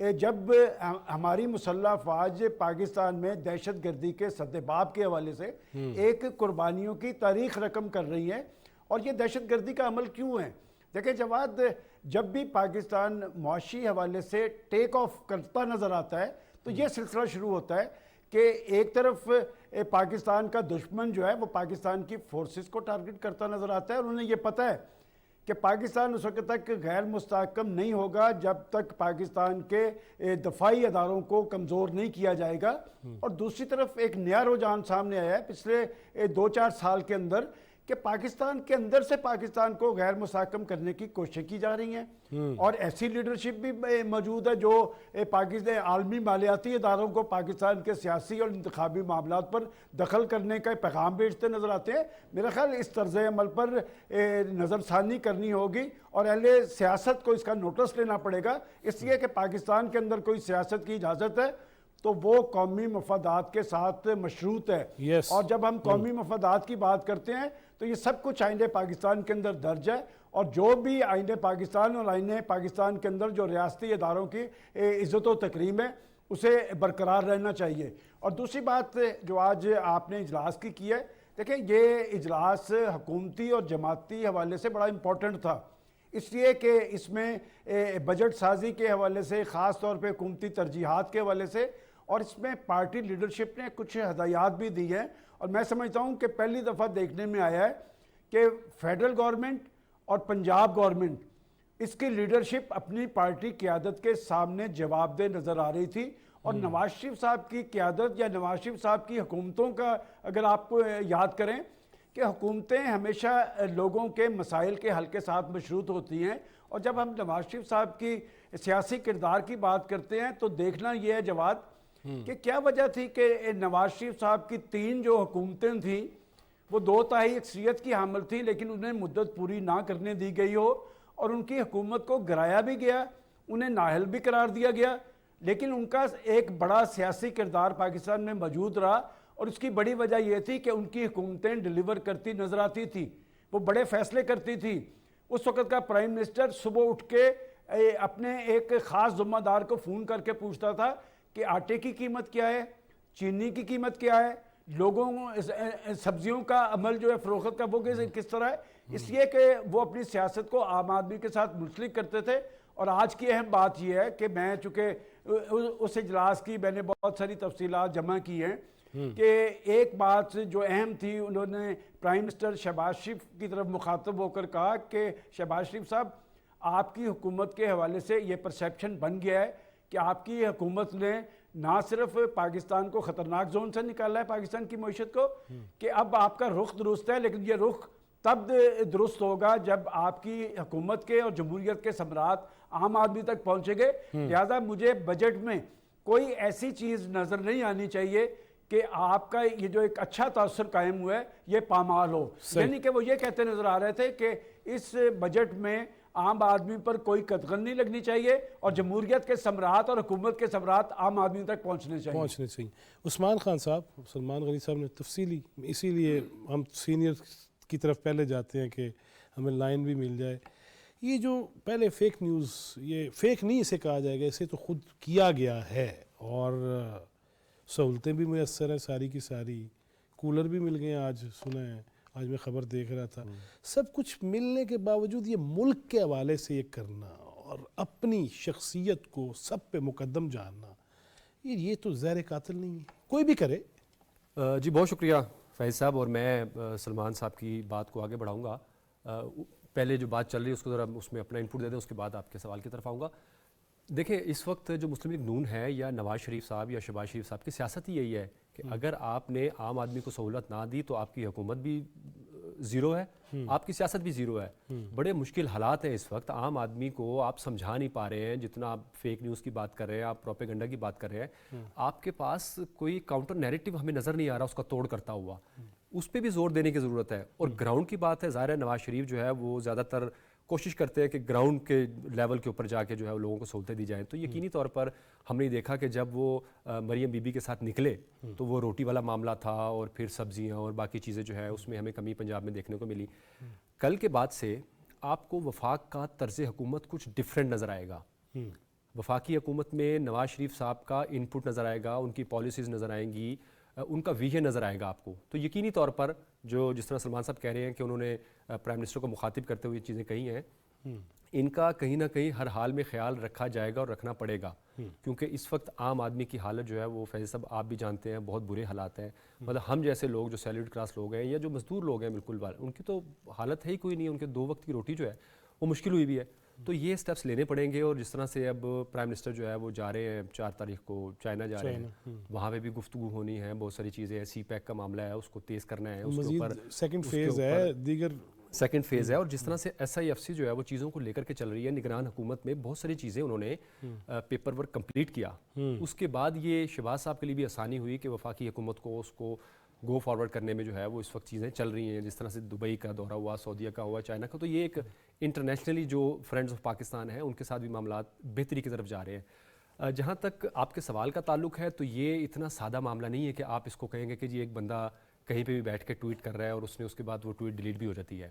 جب ہماری مسلح افواج پاکستان میں دہشت گردی کے سدباب کے حوالے سے ایک قربانیوں کی تاریخ رقم کر رہی ہے، اور یہ دہشت گردی کا عمل کیوں ہے؟ دیکھیں جواد، جب بھی پاکستان معاشی حوالے سے ٹیک آف کرتا نظر آتا ہے تو یہ سلسلہ شروع ہوتا ہے کہ ایک طرف پاکستان کا دشمن جو ہے وہ پاکستان کی فورسز کو ٹارگٹ کرتا نظر آتا ہے، اور انہیں یہ پتہ ہے کہ پاکستان اس وقت تک غیر مستحکم نہیں ہوگا جب تک پاکستان کے دفاعی اداروں کو کمزور نہیں کیا جائے گا۔ اور دوسری طرف ایک نیا رجحان سامنے آیا ہے پچھلے 2-4 سال کے اندر کہ پاکستان کے اندر سے پاکستان کو غیر مستحکم کرنے کی کوششیں کی جا رہی ہیں، اور ایسی لیڈرشپ بھی موجود ہے جو پاکستان عالمی مالیاتی اداروں کو پاکستان کے سیاسی اور انتخابی معاملات پر دخل کرنے کا پیغام بھیجتے نظر آتے ہیں۔ میرا خیال اس طرز عمل پر نظر ثانی کرنی ہوگی، اور اہل سیاست کو اس کا نوٹس لینا پڑے گا، اس لیے کہ پاکستان کے اندر کوئی سیاست کی اجازت ہے تو وہ قومی مفادات کے ساتھ مشروط ہے، اور جب ہم قومی مفادات کی بات کرتے ہیں تو یہ سب کچھ آئین پاکستان کے اندر درج ہے، اور جو بھی آئین پاکستان اور آئین پاکستان کے اندر جو ریاستی اداروں کی عزت و تکریم ہے اسے برقرار رہنا چاہیے۔ اور دوسری بات جو آج آپ نے اجلاس کی ہے، دیکھیں یہ اجلاس حکومتی اور جماعتی حوالے سے بڑا امپورٹنٹ تھا، اس لیے کہ اس میں بجٹ سازی کے حوالے سے، خاص طور پہ حکومتی ترجیحات کے حوالے سے، اور اس میں پارٹی لیڈرشپ نے کچھ ہدایات بھی دی ہیں، اور میں سمجھتا ہوں کہ پہلی دفعہ دیکھنے میں آیا ہے کہ فیڈرل گورنمنٹ اور پنجاب گورنمنٹ اس کی لیڈرشپ اپنی پارٹی قیادت کے سامنے جواب دہ نظر آ رہی تھی، اور نواز شریف صاحب کی قیادت یا نواز شریف صاحب کی حکومتوں کا اگر آپ کو یاد کریں کہ حکومتیں ہمیشہ لوگوں کے مسائل کے حل کے ساتھ مشروط ہوتی ہیں، اور جب ہم نواز شریف صاحب کی سیاسی کردار کی بات کرتے ہیں تو دیکھنا یہ ہے جواد کہ کیا وجہ تھی کہ نواز شریف صاحب کی 3 جو حکومتیں تھیں وہ 2 تہائی اکثریت کی حامل تھیں، لیکن انہیں مدت پوری نہ کرنے دی گئی ہو، اور ان کی حکومت کو گرایا بھی گیا، انہیں نااہل بھی قرار دیا گیا، لیکن ان کا ایک بڑا سیاسی کردار پاکستان میں موجود رہا، اور اس کی بڑی وجہ یہ تھی کہ ان کی حکومتیں ڈیلیور کرتی نظر آتی تھی، وہ بڑے فیصلے کرتی تھی۔ اس وقت کا پرائم منسٹر صبح اٹھ کے اپنے ایک خاص ذمہ دار کو فون کر کے پوچھتا تھا کہ آٹے کی قیمت کیا ہے، چینی کی قیمت کیا ہے، لوگوں سبزیوں کا عمل جو ہے فروخت کا وہ کس طرح ہے، اس لیے کہ وہ اپنی سیاست کو عام آدمی کے ساتھ منسلک کرتے تھے۔ اور آج کی اہم بات یہ ہے کہ میں چونکہ اس اجلاس کی میں نے بہت ساری تفصیلات جمع کی ہیں کہ ایک بات جو اہم تھی، انہوں نے پرائم منسٹر شہباز شریف کی طرف مخاطب ہو کر کہا کہ شہباز شریف صاحب، آپ کی حکومت کے حوالے سے یہ پرسیپشن بن گیا ہے کہ آپ کی حکومت نے نہ صرف پاکستان کو خطرناک زون سے نکالا ہے، پاکستان کی معیشت کو، کہ اب آپ کا رخ درست ہے، لیکن یہ رخ تب درست ہوگا جب آپ کی حکومت کے اور جمہوریت کے ثمرات عام آدمی تک پہنچے گے۔ لہذا مجھے بجٹ میں کوئی ایسی چیز نظر نہیں آنی چاہیے کہ آپ کا یہ جو ایک اچھا تاثر قائم ہوا ہے یہ پامال ہو، یعنی کہ وہ یہ کہتے نظر آ رہے تھے کہ اس بجٹ میں عام آدمی پر کوئی قدغن نہیں لگنی چاہیے، اور جمہوریت کے ثمرات اور حکومت کے ثمرات عام آدمی تک پہنچنے چاہیے۔ عثمان خان صاحب، سلمان غنی صاحب نے تفصیلی، اسی لیے ہم سینئر کی طرف پہلے جاتے ہیں کہ ہمیں لائن بھی مل جائے۔ یہ جو پہلے فیک نیوز، یہ فیک نہیں اسے کہا جائے گا، اسے تو خود کیا گیا ہے، اور سہولتیں بھی میسر ہیں ساری کی ساری، کولر بھی مل گئے ہیں، آج سنا ہے، آج میں خبر دیکھ رہا تھا، سب کچھ ملنے کے باوجود یہ ملک کے حوالے سے یہ کرنا اور اپنی شخصیت کو سب پہ مقدم جاننا، یہ تو زہر قاتل نہیں ہے، کوئی بھی کرے۔ جی بہت شکریہ فیض صاحب، اور میں سلمان صاحب کی بات کو آگے بڑھاؤں گا۔ پہلے جو بات چل رہی ہے اس کو ذرا اس میں اپنا انپٹ دے دیں، اس کے بعد آپ کے سوال کی طرف آؤں گا۔ دیکھیں اس وقت جو مسلم لیگ نون ہے یا نواز شریف صاحب یا شہباز شریف صاحب کی سیاست ہی یہی ہے کہ اگر آپ نے عام آدمی کو سہولت نہ دی تو آپ کی حکومت بھی زیرو ہے، آپ کی سیاست بھی زیرو ہے۔ بڑے مشکل حالات ہیں اس وقت، عام آدمی کو آپ سمجھا نہیں پا رہے ہیں، جتنا آپ فیک نیوز کی بات کر رہے ہیں، آپ پروپیگنڈا کی بات کر رہے ہیں، آپ کے پاس کوئی کاؤنٹر نیریٹو ہمیں نظر نہیں آ رہا اس کا توڑ کرتا ہوا، اس پہ بھی زور دینے کی ضرورت ہے۔ اور گراؤنڈ کی بات ہے، ظاہر ہے نواز شریف جو ہے وہ زیادہ تر کوشش کرتے ہیں کہ گراؤنڈ کے لیول کے اوپر جا کے جو ہے لوگوں کو سہولتیں دی جائیں، تو یقینی طور پر ہم نے دیکھا کہ جب وہ مریم بی بی کے ساتھ نکلے تو وہ روٹی والا معاملہ تھا، اور پھر سبزیاں اور باقی چیزیں جو ہے اس میں ہمیں کمی پنجاب میں دیکھنے کو ملی۔ کل کے بعد سے آپ کو وفاق کا طرز حکومت کچھ ڈیفرنٹ نظر آئے گا۔ وفاقی حکومت میں نواز شریف صاحب کا انپٹ نظر آئے گا، ان کی پالیسیز نظر آئیں گی، ان کا ویژن نظر آئے گا آپ کو، تو یقینی طور پر جس طرح سلمان صاحب کہہ رہے ہیں کہ انہوں نے پرائم منسٹر کو مخاطب کرتے ہوئے یہ چیزیں کہی ہیں، ان کا کہیں نہ کہیں ہر حال میں خیال رکھا جائے گا اور رکھنا پڑے گا، کیونکہ اس وقت عام آدمی کی حالت جو ہے وہ فیض صاحب آپ بھی جانتے ہیں بہت برے حالات ہیں، مطلب ہم جیسے لوگ جو سیلریڈ کلاس لوگ ہیں یا جو مزدور لوگ ہیں بالکل ان کی تو حالت ہے ہی کوئی نہیں، ان کے 2 وقت کی روٹی جو ہے وہ مشکل ہوئی بھی ہے، تو یہ سٹیپس لینے پڑیں گے۔ اور جس طرح سے اب پرائم منسٹر جو ہے وہ جا رہے ہیں 4 تاریخ کو چائنا جا رہے ہیں، وہاں پہ بھی گفتگو ہونی ہے، بہت ساری چیزیں ہیں، سی پیک کا معاملہ ہے اس کو تیز کرنا ہے، اس کے اوپر سیکنڈ فیز ہے، دیگر سیکنڈ فیز ہے، اور جس طرح سے ایس آئی ایف سی جو ہے وہ چیزوں کو لے کر کے چل رہی ہے، نگران حکومت میں بہت ساری چیزیں انہوں نے پیپر ورک کمپلیٹ کیا، اس کے بعد یہ شہباز صاحب کے لیے بھی آسانی ہوئی کہ وفاقی حکومت کو اس کو گو فارورڈ کرنے میں جو ہے وہ اس وقت چیزیں چل رہی ہیں، جس طرح سے دبئی کا دورہ ہوا، سعودیہ کا ہوا، چائنا کا، تو یہ ایک انٹرنیشنلی جو فرینڈز آف پاکستان ہیں ان کے ساتھ بھی معاملات بہتری کی طرف جا رہے ہیں۔ جہاں تک آپ کے سوال کا تعلق ہے تو یہ اتنا سادہ معاملہ نہیں ہے کہ آپ اس کو کہیں گے کہ جی ایک بندہ کہیں پہ بھی بیٹھ کے ٹویٹ کر رہا ہے اور اس کے بعد وہ ٹویٹ ڈیلیٹ بھی ہو جاتی ہے۔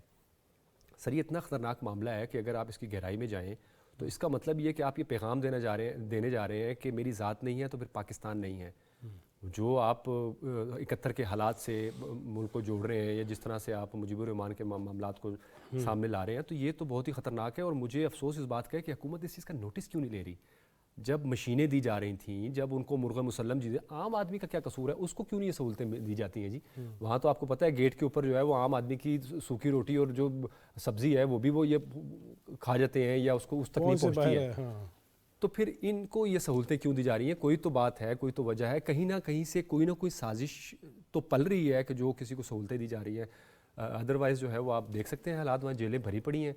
سر یہ اتنا خطرناک معاملہ ہے کہ اگر آپ اس کی گہرائی میں جائیں تو اس کا مطلب یہ کہ آپ یہ پیغام دینے جا رہے ہیں کہ میری ذات نہیں ہے تو پھر پاکستان نہیں ہے۔ جو آپ 71 کے حالات سے ملک کو جوڑ رہے ہیں یا جس طرح سے آپ مجیب الرحمان کے معاملات کو سامنے لا رہے ہیں، تو یہ تو بہت ہی خطرناک ہے، اور مجھے افسوس اس بات کا ہے کہ حکومت اس چیز کا نوٹس کیوں نہیں لے رہی۔ جب مشینیں دی جا رہی تھیں، جب ان کو مرغ مسلم چیزیں، عام آدمی کا کیا قصور ہے، اس کو کیوں نہیں یہ سہولتیں دی جاتی ہیں جی؟ وہاں تو آپ کو پتہ ہے گیٹ کے اوپر جو ہے وہ عام آدمی کی سوکھی روٹی اور جو سبزی ہے وہ بھی وہ یہ کھا جاتے ہیں یا اس کو اس تک نہیں پہنچتی ہے، تو پھر ان کو یہ سہولتیں کیوں دی جا رہی ہیں؟ کوئی تو بات ہے، کوئی تو وجہ ہے، کہیں نہ کہیں سے کوئی نہ کوئی سازش تو پل رہی ہے کہ جو کسی کو سہولتیں دی جا رہی ہیں۔ ادروائز جو ہے وہ آپ دیکھ سکتے ہیں حالات، وہاں جیلیں بھری پڑی ہیں،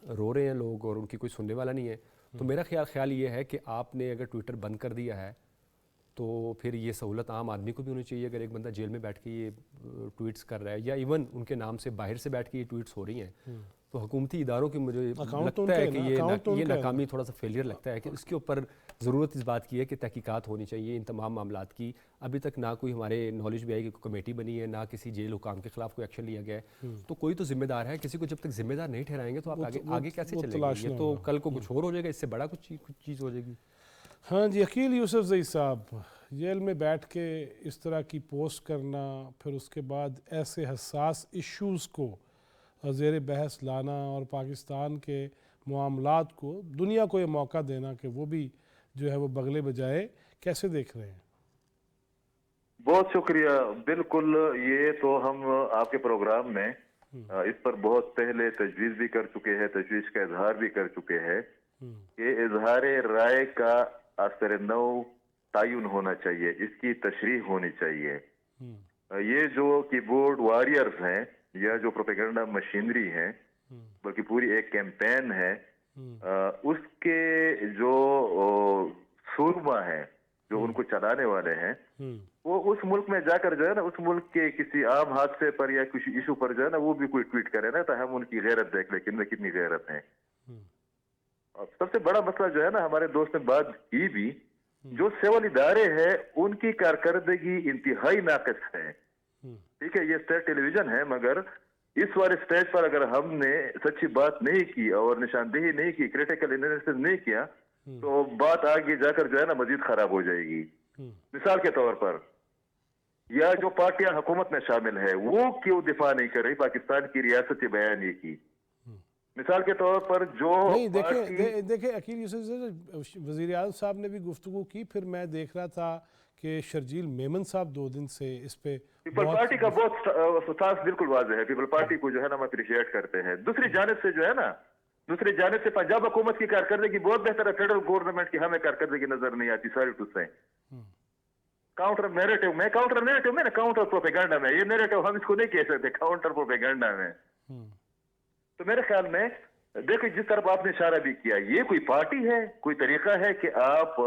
رو رہے ہیں لوگ اور ان کی کوئی سننے والا نہیں ہے۔ تو میرا خیال یہ ہے کہ آپ نے اگر ٹویٹر بند کر دیا ہے تو پھر یہ سہولت عام آدمی کو بھی ہونی چاہیے۔ اگر ایک بندہ جیل میں بیٹھ کے یہ ٹویٹس کر رہا ہے یا ایون ان کے نام سے باہر سے بیٹھ کے یہ ٹویٹس ہو رہی ہیں، تو حکومتی اداروں کی مجھے لگتا ہے کہ یہ ناکامی تھوڑا سا فیلئر لگتا ہے کہ اس کے اوپر ضرورت اس بات کی ہے کہ تحقیقات ہونی چاہیے ان تمام معاملات کی۔ ابھی تک نہ کوئی ہمارے نالج بھی آئی کہ کوئی کمیٹی بنی ہے، نہ کسی جیل حکام کے خلاف کوئی ایکشن لیا گیا ہے، تو کوئی تو ذمہ دار ہے۔ کسی کو جب تک ذمہ دار نہیں ٹھہرائیں گے تو آپ آگے کیسے چلیں گے؟ یہ تو کل کو کچھ اور ہو جائے گا، اس سے بڑا کچھ چیز ہو جائے گی۔ ہاں جی، عقیل یوسف زئی صاحب، جیل میں بیٹھ کے اس طرح کی پوسٹ کرنا، پھر اس کے بعد ایسے حساس ایشوز کو زیر بحث لانا اور پاکستان کے معاملات کو دنیا کو یہ موقع دینا کہ وہ بھی جو ہے وہ بغلے بجائے، کیسے دیکھ رہے ہیں؟ بہت شکریہ۔ بالکل، یہ تو ہم آپ کے پروگرام میں اس پر بہت پہلے تجویز بھی کر چکے ہیں، تجویز کا اظہار بھی کر چکے ہیں کہ اظہار رائے کا اثر نو تعین ہونا چاہیے، اس کی تشریح ہونی چاہیے۔ یہ جو کی بورڈ واریئرز ہیں یا جو پروپیگنڈا مشینری ہیں، بلکہ پوری ایک کیمپین ہے، اس کے جو سورما ہیں، جو ان کو چلانے والے ہیں، وہ اس ملک میں جا کر جو ہے نا، اس ملک کے کسی عام حادثے پر یا کسی ایشو پر جو ہے نا وہ بھی کوئی ٹویٹ کرے نا، تو ہم ان کی غیرت دیکھ لیں کہ ان میں کتنی غیرت ہے۔ سب سے بڑا مسئلہ جو ہے نا، ہمارے دوست نے بات کی بھی، جو سول ادارے ہیں ان کی کارکردگی انتہائی ناقص ہے۔ ٹھیک ہے، یہ اسٹیٹ ٹیلی ویژن ہے، مگر اس والے اسٹیج پر اگر ہم نے سچی بات نہیں کی اور نشاندہی نہیں کی، کریٹیکل انالیسس نہیں کیا، تو بات آگے جا کر جو ہے نا مزید خراب ہو جائے گی۔ مثال کے طور پر، یا جو پارٹیاں حکومت میں شامل ہے وہ کیوں دفاع نہیں کر رہی پاکستان کی ریاست بیانیے کی؟ مثال کے طور پر جو نہیں، دیکھیں عقیل یوسف، وزیر اعظم صاحب نے بھی گفتگو کی، پھر میں دیکھ رہا تھا کہ شرجیل میمن صاحب 2 دن سے اس پہ پیپل پارٹی کا بہت سٹانس بالکل واضح ہے۔ پیپل پارٹی کو جو ہے نا ہم اپریشیٹ کرتے ہیں۔ دوسری جانب سے جو ہے نا، دوسری جانب سے پنجاب حکومت کی کارکردگی بہت بہتر ہے، فیڈرل گورنمنٹ کی ہمیں کارکردگی نظر نہیں آتی، سوری ٹو سے۔ کاؤنٹر نیریٹو میں، کاؤنٹر نیریٹو میں نا، کاؤنٹر پروپیگنڈا میں، یہ نیریٹو ہم اس کو نہیں کہہ سکتے، کاؤنٹر پروپیگنڈا میں۔ تو میرے خیال میں دیکھیں، جس طرف آپ نے اشارہ بھی کیا، یہ کوئی پارٹی ہے، کوئی طریقہ ہے کہ آپ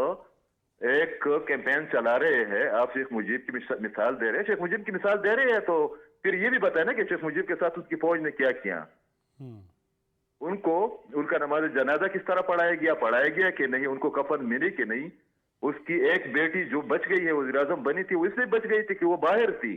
ایک کیمپین چلا رہے ہیں، آپ شیخ مجیب کی مثال دے رہے ہیں، شیخ مجیب کی مثال دے رہے ہیں، تو پھر یہ بھی بتائیں نا کہ شیخ مجیب کے ساتھ اس کی فوج نے کیا کیا، ان کو ان کا نماز جنازہ کس طرح پڑھایا گیا کہ نہیں، ان کو کفن ملی کہ نہیں، اس کی ایک بیٹی جو بچ گئی ہے، وزیر اعظم بنی تھی، وہ اس لیے بچ گئی تھی کہ وہ باہر تھی،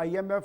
IMF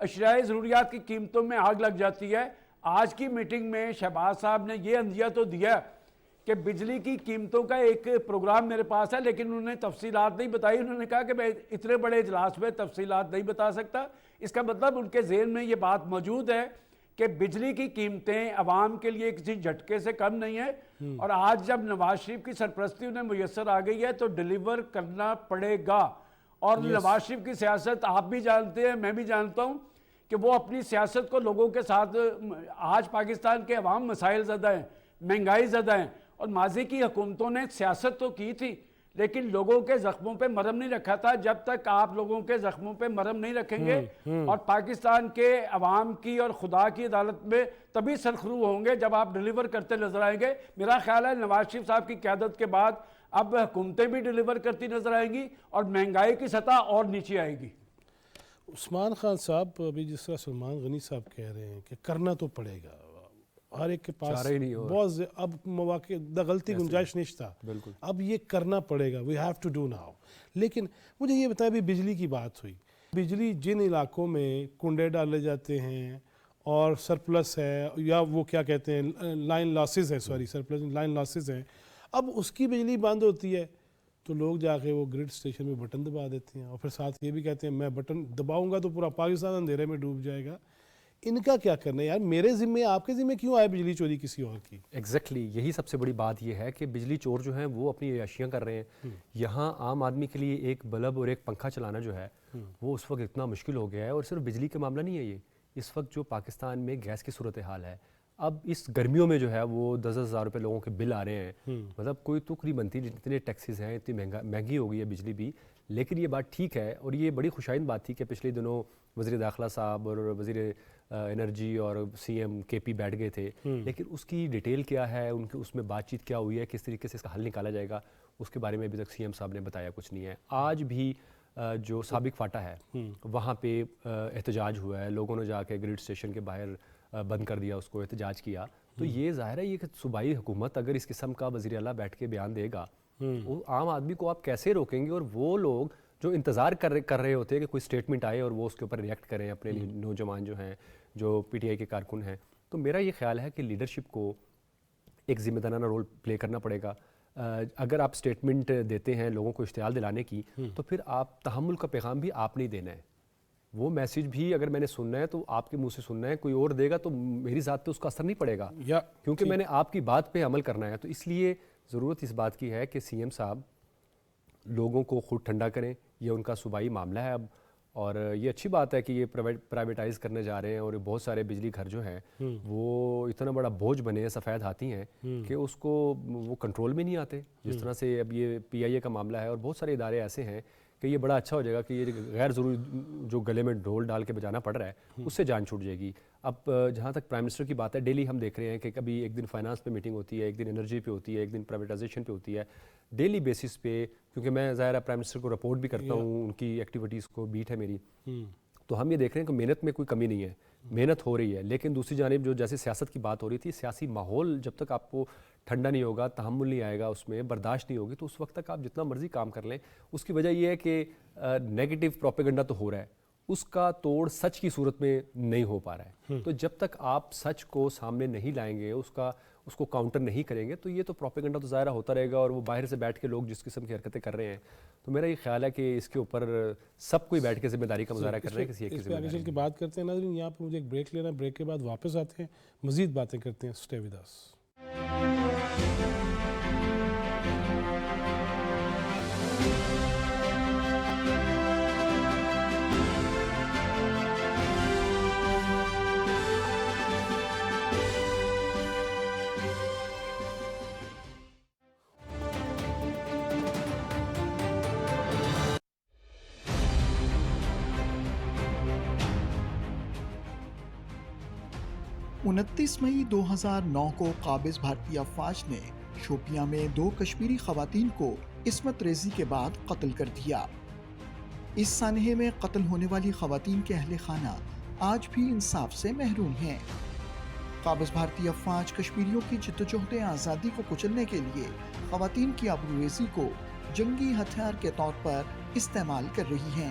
اشیائے ضروریات کی قیمتوں میں آگ لگ جاتی ہے. آج کی میٹنگ میں شہباز صاحب نے یہ اندیہ تو دیا کہ بجلی کی قیمتوں کا ایک پروگرام میرے پاس ہے، لیکن انہوں نے تفصیلات نہیں بتائی. انہوں نے کہا کہ میں اتنے بڑے اجلاس میں تفصیلات نہیں بتا سکتا. اس کا مطلب ان کے ذہن میں یہ بات موجود ہے کہ بجلی کی قیمتیں عوام کے لیے کسی جھٹکے سے کم نہیں ہیں، اور آج جب نواز شریف کی سرپرستی انہیں میسر آ گئی ہے تو ڈیلیور کرنا پڑے گا. اور نواز شریف کی سیاست آپ بھی جانتے ہیں، میں بھی جانتا ہوں کہ وہ اپنی سیاست کو لوگوں کے ساتھ، آج پاکستان کے عوام مسائل زدہ ہیں، مہنگائی زدہ ہیں، اور ماضی کی حکومتوں نے سیاست تو کی تھی لیکن لوگوں کے زخموں پہ مرہم نہیں رکھا تھا. جب تک آپ لوگوں کے زخموں پہ مرہم نہیں رکھیں گے اور پاکستان کے عوام کی اور خدا کی عدالت میں تبھی سرخرو ہوں گے جب آپ ڈیلیور کرتے نظر آئیں گے. میرا خیال ہے نواز شریف صاحب کی قیادت کے بعد اب حکومتیں بھی ڈیلیور کرتی نظر آئیں گی اور مہنگائی کی سطح اور نیچے آئے گی. عثمان خان صاحب ابھی جس طرح سلمان غنی صاحب کہہ رہے ہیں کہ کرنا تو پڑے گا، ہر ایک کے پاس بہت اب مواقع غلطی گنجائش نہیں تھا، اب یہ کرنا پڑے گا، we have to do now. لیکن مجھے یہ بتائیں، ابھی بجلی کی بات ہوئی، بجلی جن علاقوں میں کنڈے ڈالے جاتے ہیں اور سرپلس ہے یا وہ کیا کہتے ہیں لائن لاسز ہے، سوری سرپلس لائن لاسز ہیں، اب اس کی بجلی بند ہوتی ہے تو لوگ جا کے وہ گرڈ اسٹیشن میں بٹن دبا دیتے ہیں اور پھر ساتھ یہ بھی کہتے ہیں میں بٹن دباؤں گا تو پورا پاکستان اندھیرے میں ڈوب جائے گا. ان کا کیا کرنا ہے یار؟ میرے ذمے آپ کے ذمے کیوں آئے بجلی چوری کسی اور کی؟ ایگزیکٹلی یہی سب سے بڑی بات یہ ہے کہ بجلی چور جو ہیں وہ اپنی عیاشیاں کر رہے ہیں. یہاں عام آدمی کے لیے ایک بلب اور ایک پنکھا چلانا جو ہے وہ اس وقت اتنا مشکل ہو گیا ہے. اور صرف بجلی کا معاملہ نہیں ہے، یہ اس وقت جو پاکستان میں گیس کی صورتحال ہے، اب اس گرمیوں میں جو ہے وہ 10,000 روپے لوگوں کے بل آ رہے ہیں. مطلب کوئی تک نہیں بنتی، اتنے ٹیکسز ہیں، اتنی مہنگی ہو گئی ہے بجلی بھی. لیکن یہ بات ٹھیک ہے اور یہ بڑی خوشائند بات تھی کہ پچھلے دنوں وزیر داخلہ صاحب اور وزیر انرجی اور سی ایم کے پی بیٹھ گئے تھے. لیکن اس کی ڈیٹیل کیا ہے، ان کے اس میں بات چیت کیا ہوئی ہے، کس طریقے سے اس کا حل نکالا جائے گا، اس کے بارے میں ابھی تک سی ایم صاحب نے بتایا کچھ نہیں ہے. آج بھی جو سابق فاٹا ہے وہاں پہ احتجاج ہوا ہے، لوگوں نے جا کے گریڈ اسٹیشن کے باہر بند کر دیا، اس کو احتجاج کیا. تو یہ ظاہر ہے یہ کہ صوبائی حکومت اگر اس قسم کا وزیر اعلیٰ بیٹھ کے بیان دے گا، وہ عام آدمی کو آپ کیسے روکیں گے؟ اور وہ لوگ جو انتظار کر رہے ہوتے ہیں کہ کوئی اسٹیٹمنٹ آئے اور وہ اس کے اوپر ریئیکٹ کریں، اپنے نوجوان جو ہیں، جو پی ٹی آئی کے کارکن ہیں. تو میرا یہ خیال ہے کہ لیڈرشپ کو ایک ذمہ دارانہ رول پلے کرنا پڑے گا. اگر آپ اسٹیٹمنٹ دیتے ہیں لوگوں کو اشتعال دلانے کی، تو پھر آپ تحمل کا پیغام بھی آپ نہیں دینا ہے. وہ میسیج بھی اگر میں نے سننا ہے تو آپ کے منہ سے سننا ہے، کوئی اور دے گا تو میری ذات پہ اس کا اثر نہیں پڑے گا، کیونکہ میں نے آپ کی بات پہ عمل کرنا ہے. تو اس لیے ضرورت اس بات کی ہے کہ سی ایم صاحب لوگوں کو خود ٹھنڈا کریں. یہ ان کا صوبائی معاملہ ہے اب، اور یہ اچھی بات ہے کہ یہ پرائیویٹائز کرنے جا رہے ہیں اور بہت سارے بجلی گھر جو ہیں وہ اتنا بڑا بوجھ بنے ہیں، سفید ہاتھی ہیں کہ اس کو وہ کنٹرول میں نہیں آتے. جس طرح سے اب یہ پی آئی اے کا معاملہ ہے اور بہت سارے ادارے ایسے ہیں کہ یہ بڑا اچھا ہو جائے گا کہ یہ غیر ضروری جو گلے میں ڈھول ڈال کے بجانا پڑ رہا ہے اس سے جان چھوٹ جائے گی. اب جہاں تک پرائم منسٹر کی بات ہے، ڈیلی ہم دیکھ رہے ہیں کہ کبھی ایک دن فائنانس پہ میٹنگ ہوتی ہے، ایک دن انرجی پہ ہوتی ہے، ایک دن پرائیویٹائزیشن پہ ہوتی ہے، ڈیلی بیسس پہ. کیونکہ میں ظاہر ہے پرائم منسٹر کو رپورٹ بھی کرتا ہوں، ان کی ایکٹیویٹیز کو بیٹ ہے میری. تو ہم یہ دیکھ رہے ہیں کہ محنت میں کوئی کمی نہیں ہے، محنت ہو رہی ہے. لیکن دوسری جانب جو جیسے سیاست کی بات ہو رہی تھی، سیاسی ماحول جب تک آپ کو ٹھنڈا نہیں ہوگا، تحمل نہیں آئے گا، اس میں برداشت نہیں ہوگی، تو اس وقت تک آپ جتنا مرضی کام کر لیں. اس کی وجہ یہ ہے کہ نیگیٹو پروپیگنڈا تو ہو رہا ہے، اس کا توڑ سچ کی صورت میں نہیں ہو پا رہا ہے. تو جب تک آپ سچ کو سامنے نہیں لائیں گے، اس کو کاؤنٹر نہیں کریں گے، تو یہ تو پروپیگنڈا تو ظاہر ہوتا رہے گا. اور وہ باہر سے بیٹھ کے لوگ جس قسم کی حرکتیں کر رہے ہیں، تو میرا یہ خیال ہے کہ اس کے اوپر سب کوئی بیٹھ کے ذمہ داری کا مظاہرہ کر رہے ہیں. کسی ایک کی ذمہ داری کی بات کرتے ہیں. ناظرین یہاں پہ مجھے ایک بریک لینا ہے، بریک کے بعد واپس آتے ہیں، مزید باتیں کرتے ہیں. Stay with us. انتیس مئی 2009 کو قابض بھارتی افواج نے شوپیاں میں 2 کشمیری خواتین کو عصمت ریزی کے بعد قتل کر دیا. اس سانحے میں قتل ہونے والی خواتین کے اہل خانہ آج بھی انصاف سے محروم ہیں. قابض بھارتی افواج کشمیریوں کی جدوجہد آزادی کو کچلنے کے لیے خواتین کی آبروریزی کو جنگی ہتھیار کے طور پر استعمال کر رہی ہیں.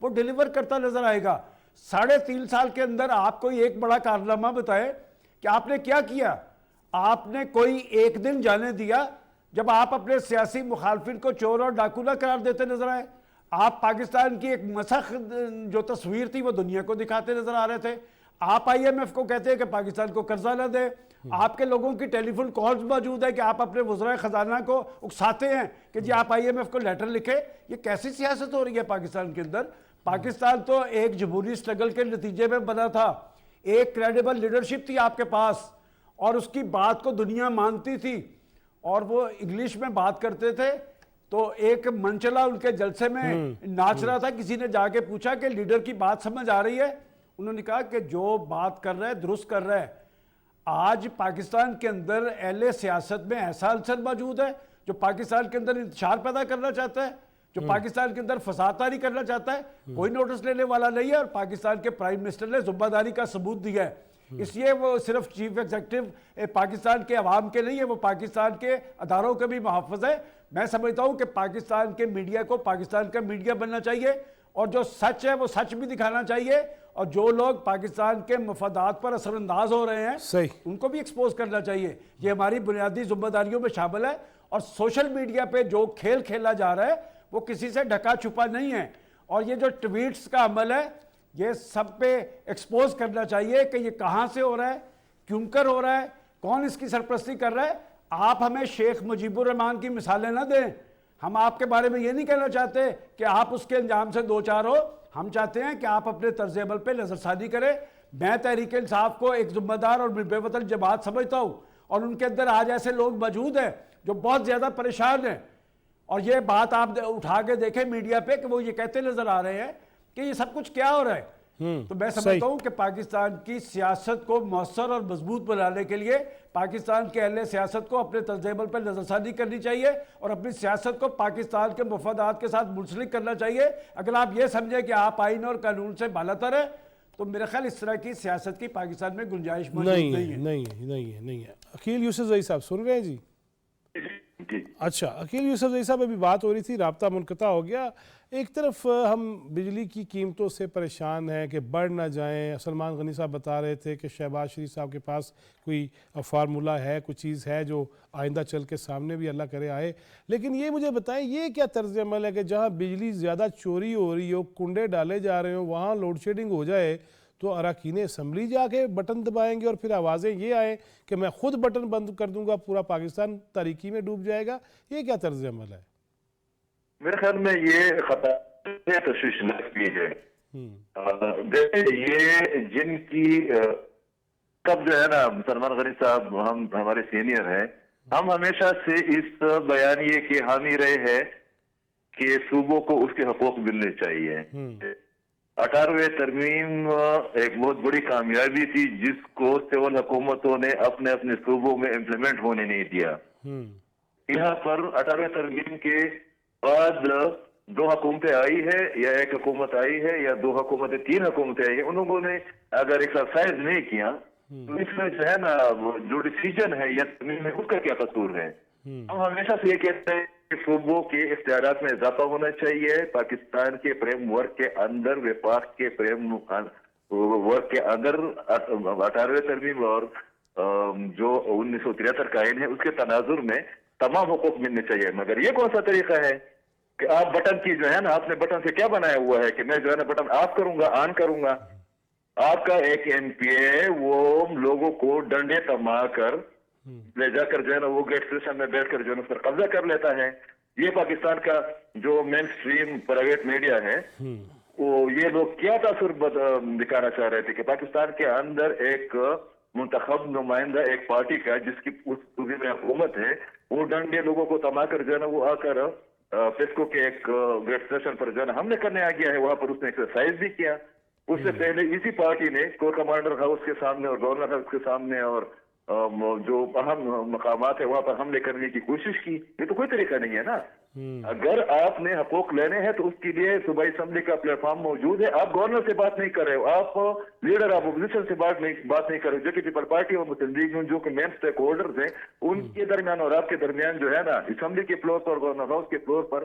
وہ ڈیلیور کرتا نظر آئے گا. 3.5 سال کے اندر آپ کوئی ایک بڑا کارنامہ بتائے کہ آپ نے کیا کیا. آپ نے کوئی ایک دن جانے دیا جب آپ اپنے سیاسی مخالفین کو چور اور ڈاکو نہ قرار دیتے نظر آئے. آپ پاکستان کی ایک مسخ جو تصویر تھی وہ دنیا کو دکھاتے نظر آ رہے تھے. آپ IMF کو کہتے ہیں کہ پاکستان کو قرضہ نہ دے. آپ کے لوگوں کی ٹیلی فون کالز موجود ہے کہ آپ اپنے وزرائے خزانہ کو اکساتے ہیں کہ جی آپ IMF کو لیٹر لکھے. یہ کیسی سیاست ہو رہی ہے پاکستان کے اندر؟ پاکستان تو ایک جمہوری سٹرگل کے نتیجے میں بنا تھا. ایک کریڈیبل لیڈرشپ تھی آپ کے پاس اور اس کی بات کو دنیا مانتی تھی اور وہ انگلش میں بات کرتے تھے. تو ایک منچلا ان کے جلسے میں ناچ رہا تھا. کسی نے جا کے پوچھا کہ لیڈر کی بات سمجھ آ رہی ہے؟ انہوں نے کہا کہ جو بات کر رہا ہے درست کر رہا ہے. آج پاکستان کے اندر اہل سیاست میں ایسا عنصر موجود ہے جو پاکستان کے اندر انتشار پیدا کرنا چاہتا ہے, جو پاکستان کے اندر فساد طاری کرنا چاہتا ہے. کوئی نوٹس لینے والا نہیں ہے اور پاکستان کے پرائم منسٹر نے ذمہ داری کا ثبوت دیا ہے. اس لیے وہ صرف چیف ایگزیکٹو پاکستان کے عوام کے نہیں ہے, وہ پاکستان کے اداروں کے بھی محافظ ہے. میں سمجھتا ہوں کہ پاکستان کے میڈیا کو پاکستان کا میڈیا بننا چاہیے اور جو سچ ہے وہ سچ بھی دکھانا چاہیے اور جو لوگ پاکستان کے مفادات پر اثر انداز ہو رہے ہیں ان کو بھی ایکسپوز کرنا چاہیے. یہ ہماری بنیادی ذمہ داریوں میں شامل ہے. اور سوشل میڈیا پہ جو کھیل کھیلا جا رہا ہے وہ کسی سے ڈھکا چھپا نہیں ہے. اور یہ جو ٹویٹس کا عمل ہے یہ سب پہ ایکسپوز کرنا چاہیے کہ یہ کہاں سے ہو رہا ہے, کیوں کر ہو رہا ہے, کون اس کی سرپرستی کر رہا ہے. آپ ہمیں شیخ مجیب الرحمان کی مثالیں نہ دیں. ہم آپ کے بارے میں یہ نہیں کہنا چاہتے کہ آپ اس کے انجام سے دو چار ہو. ہم چاہتے ہیں کہ آپ اپنے طرز عمل پہ نظر ثانی کریں. میں تحریک انصاف کو ایک ذمہ دار اور بے وطن جماعت سمجھتا ہوں اور ان کے اندر آج ایسے لوگ موجود ہیں جو بہت زیادہ پریشان ہیں. اور یہ بات آپ اٹھا کے دیکھیں میڈیا پہ کہ وہ یہ کہتے نظر آ رہے ہیں کہ یہ سب کچھ کیا ہو رہا ہے. تو میں سمجھتا ہوں کہ پاکستان کی سیاست کو مؤثر اور مضبوط بنانے کے لیے پاکستان کے اہل سیاست کو اپنے طرز عمل پر نظر ثانی کرنی چاہیے اور اپنی سیاست کو پاکستان کے مفادات کے ساتھ منسلک کرنا چاہیے. اگر آپ یہ سمجھیں کہ آپ آئین اور قانون سے بالاتر ہیں تو میرا خیال اس طرح کی سیاست کی پاکستان میں گنجائش موجود نہیں ہے. عقیل یوسف زئی صاحب سن رہے ہیں جی؟ اچھا, عقیل یوسف زئی صاحب ابھی بات ہو رہی تھی, رابطہ منقطع ہو گیا. ایک طرف ہم بجلی کی قیمتوں سے پریشان ہیں کہ بڑھ نہ جائیں. سلمان غنی صاحب بتا رہے تھے کہ شہباز شریف صاحب کے پاس کوئی فارمولہ ہے, کوئی چیز ہے جو آئندہ چل کے سامنے بھی اللہ کرے آئے. لیکن یہ مجھے بتائیں یہ کیا طرز عمل ہے کہ جہاں بجلی زیادہ چوری ہو رہی ہو, کنڈے ڈالے جا رہے ہوں, وہاں لوڈ شیڈنگ ہو جائے تو اراکین اسمبلی جا کے بٹن دبائیں گے اور پھر آوازیں یہ آئیں کہ میں خود بٹن بند کر دوں گا, پورا پاکستان تاریکی میں ڈوب جائے گا. یہ کیا طرز عمل ہے؟ میرے خیال میں یہ خطا تشویش بھی ہے. یہ جن کی کب جو ہے نا سلمان غنی صاحب ہم ہمارے سینئر ہیں, ہم ہمیشہ سے اس بیانیے کے حامی رہے ہیں کہ صوبوں کو اس کے حقوق ملنے چاہیے. 18ویں ترمیم ایک بہت بڑی کامیابی تھی جس کو سول حکومتوں نے اپنے اپنے صوبوں میں امپلیمنٹ ہونے نہیں دیا. یہاں پر 18ویں ترمیم کے بعد 2 حکومتیں آئی ہے یا 1 حکومت آئی ہے یا 2 حکومتیں 3 حکومتیں آئی ہیں. ان لوگوں نے اگر ایکسرسائز نہیں کیا تو اس میں جو ہے نا جو ڈیسیجن ہے یا ترمیم ہے اس کا کیا قصور ہے. ہم ہمیشہ سے یہ کہتے ہیں کہ صوبوں کے اختیارات میں اضافہ ہونا چاہیے. پاکستان کے فریم ورک کے اندر, وفاق کے فریم ورک کے اندر 18ویں ترمیم اور جو 1973 کا آئین ہے اس کے تناظر میں تمام حقوق ملنے چاہیے. مگر یہ کون سا طریقہ ہے کہ آپ بٹن کی جو ہے نا, آپ نے بٹن سے کیا بنایا ہوا ہے کہ میں جو ہے نا بٹن آف کروں گا, آن کروں گا. آپ کا ایک MP ہے وہ لوگوں کو ڈنڈے تما کر لے جا کر جو ہے نا وہ گیٹ اسٹیشن میں بیٹھ کر جو ہے نا اس پر قبضہ کر لیتا ہے. یہ پاکستان کا جو مین اسٹریم پرائیویٹ میڈیا ہے وہ یہ لوگ کیا تاثر دکھانا چاہ رہے تھے کہ پاکستان کے اندر ایک منتخب نمائندہ ایک پارٹی کا جس کی اس صوبے میں حکومت ہے وہ ڈنڈے لوگوں کو تما کر جو ہے نا وہ آ کر پیسکو کے ایک گیٹ اسٹیشن پر جو ہے نا حملے کرنے آ گیا ہے. وہاں پر اس نے ایکسرسائز بھی کیا. اس سے پہلے اسی پارٹی نے کور کمانڈر ہاؤس کے سامنے اور گورنر ہاؤس کے سامنے اور جو اہم مقامات ہے وہاں پر حملے کرنے کی کوشش کی. یہ تو کوئی طریقہ نہیں ہے نا. اگر آپ نے حقوق لینے ہیں تو اس کے لیے صوبائی اسمبلی کا پلیٹ فارم موجود ہے. آپ گورنر سے بات نہیں کر رہے ہو, آپ لیڈر آف اپوزیشن سے بات نہیں کر رہے ہو. جو کہ پیپل پارٹی اور مسلم لیگ جو کہ مین اسٹیک ہولڈرز ہیں ان کے درمیان اور آپ کے درمیان جو ہے نا اسمبلی کے فلور پر, گورنر ہاؤس کے فلور پر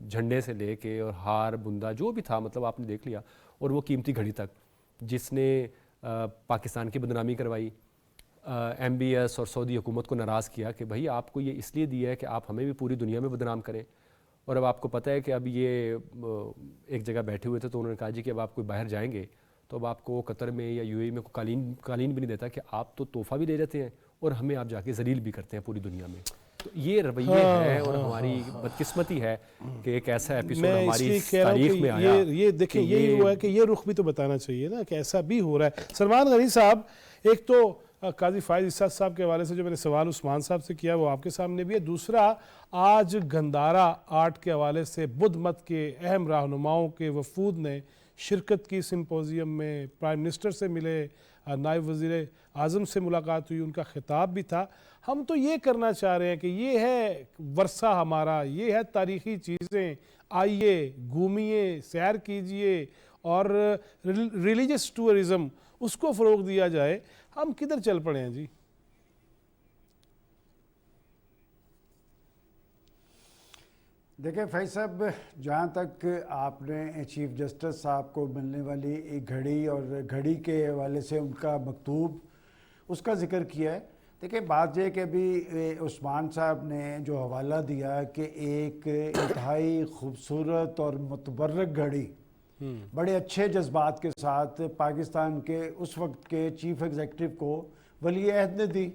جھنڈے سے لے کے اور ہار بندہ جو بھی تھا مطلب آپ نے دیکھ لیا, اور وہ قیمتی گھڑی تک جس نے پاکستان کی بدنامی کروائی, ایم بی ایس اور سعودی حکومت کو ناراض کیا کہ بھائی آپ کو یہ اس لیے دیا ہے کہ آپ ہمیں بھی پوری دنیا میں بدنام کریں. اور اب آپ کو پتہ ہے کہ اب یہ ایک جگہ بیٹھے ہوئے تھے تو انہوں نے کہا جی کہ اب آپ کوئی باہر جائیں گے تو اب آپ کو قطر میں یا یو اے میں کوئی قالین بھی نہیں دیتا کہ آپ تو تحفہ بھی لے لیتے ہیں اور ہمیں آپ جا کے ذلیل بھی کرتے ہیں پوری دنیا میں. تو یہ رویے ہے اور ہماری بدقسمتی ہے کہ ایک ایسا ایپیسوڈ میں اس ہماری لیے کہہ رہا ہوں تاریخ کہ میں آیا. یہ دیکھیں یہی ہوا ہے کہ یہ رخ بھی تو بتانا چاہیے نا کہ ایسا بھی ہو رہا ہے. سلمان غنی صاحب, ایک تو قاضی فائز اسحاق صاحب کے حوالے سے جو میں نے سوال عثمان صاحب سے کیا وہ آپ کے سامنے بھی ہے, دوسرا آج گندارا آرٹ کے حوالے سے بدھ مت کے اہم رہنماؤں کے وفود نے شرکت کی سمپوزیم میں, پرائم منسٹر سے ملے, نائب وزیر اعظم سے ملاقات ہوئی, ان کا خطاب بھی تھا. ہم تو یہ کرنا چاہ رہے ہیں کہ یہ ہے ورثہ ہمارا, یہ ہے تاریخی چیزیں, آئیے گھومیے سیر کیجئے اور ریلیجس ٹورزم اس کو فروغ دیا جائے. ہم کدھر چل پڑے ہیں جی؟ دیکھیں فیض صاحب, جہاں تک آپ نے چیف جسٹس صاحب کو ملنے والی ایک گھڑی اور گھڑی کے حوالے سے ان کا مکتوب اس کا ذکر کیا ہے, دیکھیں بات یہ کہ ابھی عثمان صاحب نے جو حوالہ دیا کہ ایک انتہائی خوبصورت اور متبرک گھڑی بڑے اچھے جذبات کے ساتھ پاکستان کے اس وقت کے چیف ایگزیکٹو کو ولی عہد نے دی,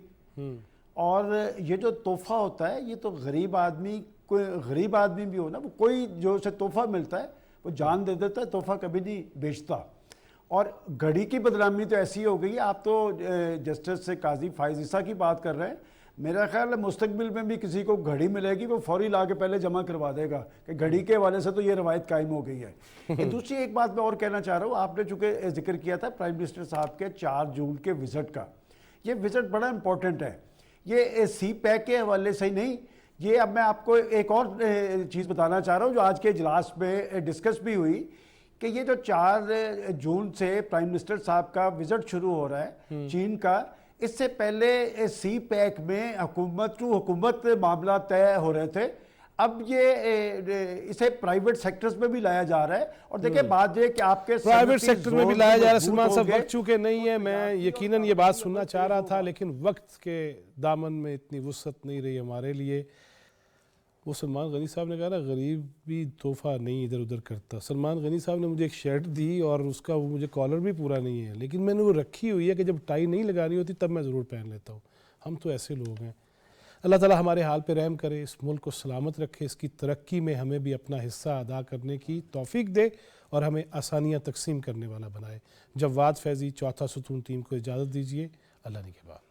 اور یہ جو تحفہ ہوتا ہے یہ تو غریب آدمی, کوئی غریب آدمی بھی ہو نا, وہ کوئی جو اسے تحفہ ملتا ہے وہ جان دے دیتا ہے, تحفہ کبھی نہیں بیچتا. اور گھڑی کی بدنامی تو ایسی ہو گئی ہے, آپ تو جسٹس سے قاضی فائز عیسیٰ کی بات کر رہے ہیں, میرا خیال ہے مستقبل میں بھی کسی کو گھڑی ملے گی وہ فوری لا کے پہلے جمع کروا دے گا کہ گھڑی کے حوالے سے تو یہ روایت قائم ہو گئی ہے. دوسری ایک بات میں اور کہنا چاہ رہا ہوں, آپ نے چونکہ ذکر کیا تھا پرائم منسٹر صاحب کے 4 جون کے وزٹ کا, یہ وزٹ بڑا امپورٹنٹ ہے. یہ سی پیک کے حوالے سے ہی نہیں, یہ اب میں آپ کو ایک اور چیز بتانا چاہ رہا ہوں جو آج کے اجلاس میں ڈسکس بھی ہوئی کہ یہ جو 4 جون سے پرائم منسٹر صاحب کا وزٹ شروع ہو رہا ہے چین کا, اس سے پہلے سی پیک میں حکومت ٹو حکومت معاملات طے ہو رہے تھے, اب یہ اسے پرائیویٹ سیکٹرز میں بھی لایا جا رہا ہے. اور دیکھیں بات یہ کہ آپ کے پرائیویٹ سیکٹر میں بھی لایا جا رہا ہے. سلمان صاحب وقت چونکہ نہیں ہے, میں یقیناً یہ بات سننا چاہ رہا تھا لیکن وقت کے دامن میں اتنی وسعت نہیں رہی ہمارے لیے. وہ سلمان غنی صاحب نے کہا نا غریب بھی تحفہ نہیں ادھر ادھر کرتا. سلمان غنی صاحب نے مجھے ایک شرٹ دی اور اس کا وہ مجھے کالر بھی پورا نہیں ہے, لیکن میں نے وہ رکھی ہوئی ہے کہ جب ٹائی نہیں لگانی ہوتی تب میں ضرور پہن لیتا ہوں. ہم تو ایسے لوگ ہیں. اللہ تعالیٰ ہمارے حال پہ رحم کرے, اس ملک کو سلامت رکھے, اس کی ترقی میں ہمیں بھی اپنا حصہ ادا کرنے کی توفیق دے اور ہمیں آسانیاں تقسیم کرنے والا بنائے. جواد فیضی, چوتھا ستون ٹیم کو اجازت دیجیے. اللہ نگہبان.